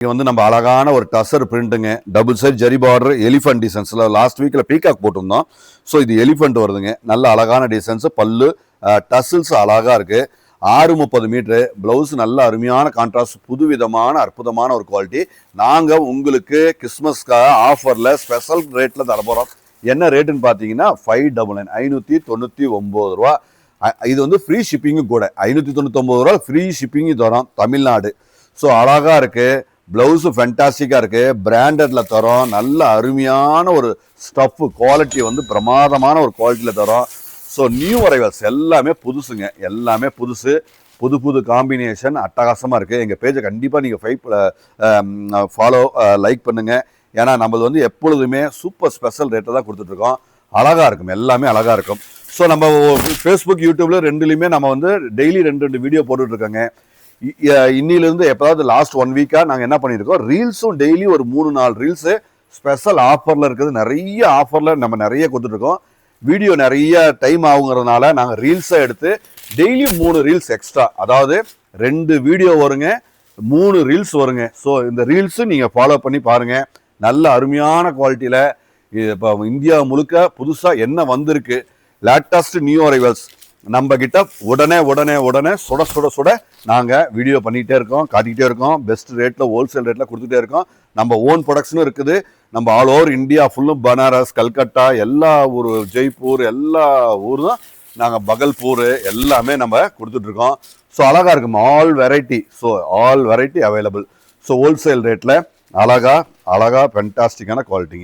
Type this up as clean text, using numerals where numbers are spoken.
இங்கே வந்து நம்ம அழகான ஒரு டசர் பிரிண்ட்டுங்க, double side zari border, elephant டிசைன்ஸில் லாஸ்ட் வீக்கில் பீகாக் போட்டிருந்தோம். ஸோ இது எலிஃபண்ட் வருதுங்க, நல்ல அழகான டிசைன்ஸு, பல்லு டசில்ஸ் அழகாக இருக்குது. 630 மீட்ரு, ப்ளவுஸ் நல்ல அருமையான கான்ட்ராஸ்ட், புதுவிதமான அற்புதமான ஒரு குவாலிட்டி. நாங்கள் உங்களுக்கு கிறிஸ்மஸ்க்காக ஆஃபரில் ஸ்பெஷல் ரேட்டில் தர போகிறோம். என்ன ரேட்டுன்னு பார்த்தீங்கன்னா 599 599 ரூபா. இது வந்து ஃப்ரீ ஷிப்பிங்கும் கூட. 599 ரூபா ஃப்ரீ ஷிப்பிங்கும் தரோம், தமிழ்நாடு. ஸோ அழகாக இருக்குது, ப்ளவுஸு ஃபென்டாஸ்டிக்காக இருக்குது, பிராண்டடில் தரோம். நல்ல அருமையான ஒரு ஸ்டஃப்பு, குவாலிட்டி வந்து பிரமாதமான ஒரு குவாலிட்டியில் தரோம். ஸோ நியூ அரைவல்ஸ் எல்லாமே புதுசுங்க, எல்லாமே புதுசு, புது புது காம்பினேஷன் அட்டகாசமாக இருக்குது. எங்கள் பேஜை கண்டிப்பாக நீங்கள் ஃபாலோ லைக் பண்ணுங்கள். ஏன்னா நம்மளது வந்து எப்பொழுதுமே சூப்பர் ஸ்பெஷல் ரேட்டை தான் கொடுத்துட்ருக்கோம். அழகாக இருக்கும், எல்லாமே அழகாக இருக்கும். ஸோ நம்ம ஃபேஸ்புக் யூடியூப்பில் ரெண்டுலேயுமே நம்ம வந்து டெய்லி 2 வீடியோ போட்டுட்ருக்கோங்க. இன்னிலிருந்து எப்போதாவது லாஸ்ட் 1 வீக்காக நாங்கள் என்ன பண்ணியிருக்கோம், ரீல்ஸும் டெய்லி ஒரு 3-4 ரீல்ஸு ஸ்பெஷல் ஆஃபரில் இருக்குது. நிறைய ஆஃபரில் நம்ம நிறைய கொடுத்துட்ருக்கோம். வீடியோ நிறைய டைம் ஆகுங்கிறதுனால நாங்கள் ரீல்ஸை எடுத்து டெய்லியும் 3 ரீல்ஸ் எக்ஸ்ட்ரா, அதாவது 2 வீடியோ வருங்க, 3 ரீல்ஸ் வருங்க. ஸோ இந்த ரீல்ஸும் நீங்கள் ஃபாலோ பண்ணி பாருங்கள். நல்ல அருமையான குவாலிட்டியில் இப்போ இந்தியா முழுக்க புதுசாக என்ன வந்திருக்கு, லேட்டஸ்ட் நியூ அரைவல்ஸ் நம்ம கிட்ட உடனே சுட சுட சுட நாங்கள் வீடியோ பண்ணிகிட்டே இருக்கோம், காட்டிக்கிட்டே இருக்கோம். பெஸ்ட் ரேட்டில், ஹோல்சேல் ரேட்டில் கொடுத்துட்டே இருக்கோம். நம்ம ஓன் ப்ரொடக்ஷனும் இருக்குது. நம்ம ஆல் ஓவர் இந்தியா ஃபுல்லும், பனாரஸ், கல்கட்டா, எல்லா ஊர், ஜெய்ப்பூர், எல்லா ஊர் தான் நாங்கள், பகல்பூர் எல்லாமே நம்ம கொடுத்துட்ருக்கோம். ஸோ அழகாக இருக்கும், all variety. So all variety available. So wholesale ரேட்டில் அழகாக ஃபென்டாஸ்டிக்கான குவாலிட்டிங்க.